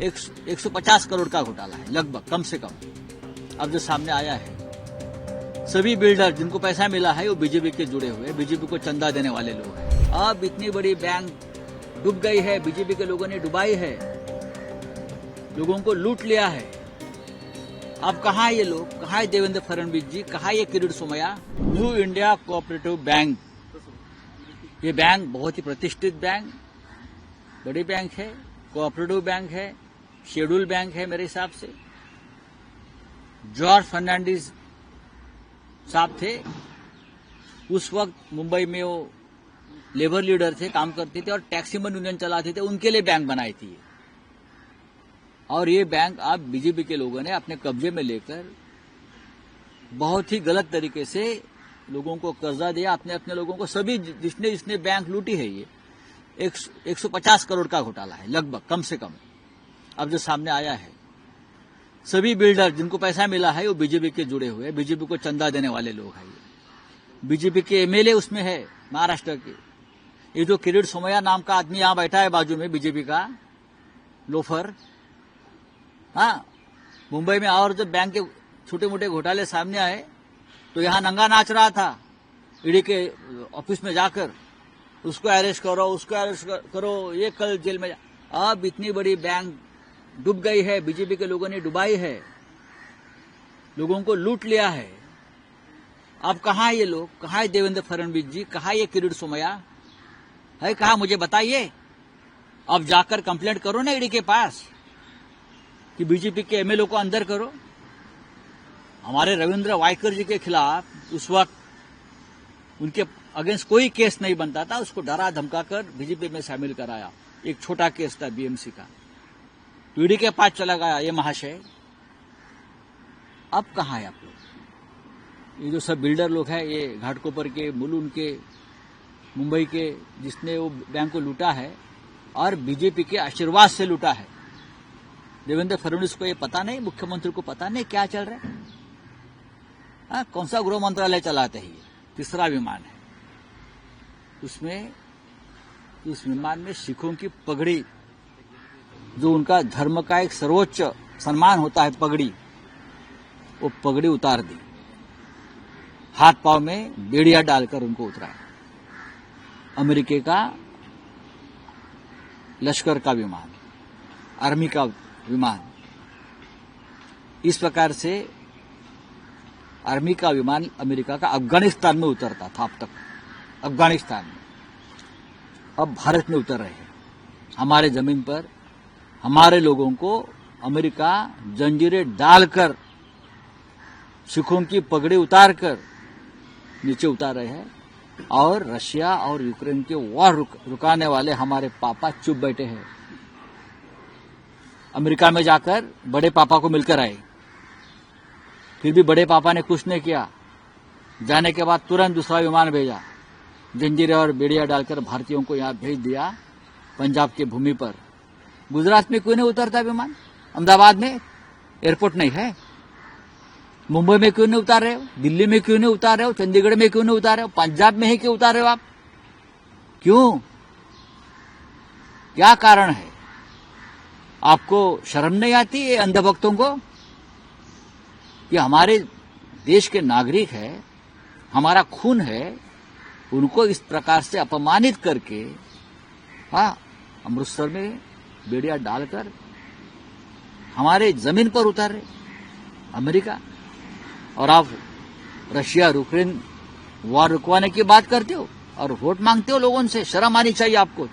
150 करोड़ का घोटाला है लगभग, कम से कम। अब जो सामने आया है, सभी बिल्डर जिनको पैसा मिला है वो बीजेपी के जुड़े हुए, बीजेपी को चंदा देने वाले लोग हैं। अब इतनी बड़ी बैंक डूब गई है, बीजेपी के लोगों ने डुबाई है, लोगों को लूट लिया है। अब कहाँ ये लोग, कहाँ है देवेंद्र फडणवीस जी, कहाँ ये Kirit Somaiya? New India cooperative bank, ये बैंक बहुत ही प्रतिष्ठित बैंक, बड़ी बैंक है, कोऑपरेटिव बैंक है, शेड्यूल बैंक है मेरे हिसाब से। जॉर्ज फर्नांडिस साहब थे उस वक्त, मुंबई में वो लेबर लीडर थे, काम करते थे और टैक्सीमैन यूनियन चलाते थे, उनके लिए बैंक बनाई थी। और ये बैंक आप बीजेपी के लोगों ने अपने कब्जे में लेकर बहुत ही गलत तरीके से लोगों को कर्जा दिया, अपने अपने लोगों को, सभी जिसने बैंक लूटी है। ये 150 करोड़ का घोटाला है लगभग, कम से कम। अब जो सामने आया है, सभी बिल्डर जिनको पैसा मिला है वो बीजेपी के जुड़े हुए, बीजेपी को चंदा देने वाले लोग हैं। बीजेपी के एमएलए उसमें है महाराष्ट्र के। ये जो किरीट सोमैया नाम का आदमी यहां बैठा है बाजू में, बीजेपी का लोफर, हाँ, मुंबई में और जब बैंक के छोटे मोटे घोटाले सामने आए तो यहां नंगा नाच रहा था ईडी के ऑफिस में जाकर, उसको अरेस्ट करो, उसको अरेस्ट करो, ये कल जेल में जा। अब इतनी बड़ी बैंक डूब गई है, बीजेपी के लोगों ने डुबाई है, लोगों को लूट लिया है। अब कहाँ ये लोग, कहाँ है देवेंद्र फडणवीस जी, कहाँ ये किरीट सोमैया है, कहाँ, मुझे बताइए। अब जाकर कंप्लेंट करो ना ईडी के पास कि बीजेपी के एमएलए को अंदर करो। हमारे रविंद्र वायकर जी के खिलाफ उस वक्त उनके अगेंस्ट कोई केस नहीं बनता था, उसको डरा धमकाकर बीजेपी में शामिल कराया। एक छोटा केस था बीएमसी का, ईडी के पास चला गया ये महाशय। अब कहाँ है आप लोग? ये जो सब बिल्डर लोग हैं, ये घाटकोपर के, मुलुंड के, मुंबई के, जिसने वो बैंक को लूटा है और बीजेपी के आशीर्वाद से लूटा है। देवेंद्र फडणवीस को ये पता नहीं, मुख्यमंत्री को पता नहीं क्या चल रहा है। कौन सा गृह मंत्रालय चलाते हैं? तीसरा विमान है, उसमें, उस विमान में सिखों की पगड़ी, जो उनका धर्म का एक सर्वोच्च सम्मान होता है, पगड़ी, वो पगड़ी उतार दी, हाथ पांव में बेड़िया डालकर उनको उतराया। अमेरिका का लश्कर का विमान, आर्मी का विमान, इस प्रकार से आर्मी का विमान अमेरिका का अफगानिस्तान में उतरता था अब तक, अफगानिस्तान में। अब भारत में उतर रहे हैं, हमारे जमीन पर हमारे लोगों को अमेरिका जंजीरें डालकर, सिखों की पगड़ी उतारकर नीचे उतार रहे हैं। और रशिया और यूक्रेन के वॉर रुकाने वाले हमारे पापा चुप बैठे हैं। अमेरिका में जाकर बड़े पापा को मिलकर आए, फिर भी बड़े पापा ने कुछ नहीं किया। जाने के बाद तुरंत दूसरा विमान भेजा, जंजीरें और बेड़िया डालकर भारतीयों को यहां भेज दिया, पंजाब की भूमि पर। गुजरात में क्यों नहीं उतरता विमान? अहमदाबाद में एयरपोर्ट नहीं है? मुंबई में क्यों नहीं उतार रहे हो? दिल्ली में क्यों नहीं उतार रहे हो? चंडीगढ़ में क्यों नहीं उतार रहे हो? पंजाब में ही क्यों उतार रहे हो आप? क्यों? क्या कारण है? आपको शर्म नहीं आती ये अंधभक्तों को कि हमारे देश के नागरिक है, हमारा खून है, उनको इस प्रकार से अपमानित करके, हाँ, अमृतसर में बेड़िया डालकर हमारे जमीन पर उतार रहे अमेरिका। और आप रशिया यूक्रेन वॉर रुकवाने की बात करते हो और वोट मांगते हो लोगों से। शर्म आनी चाहिए आपको।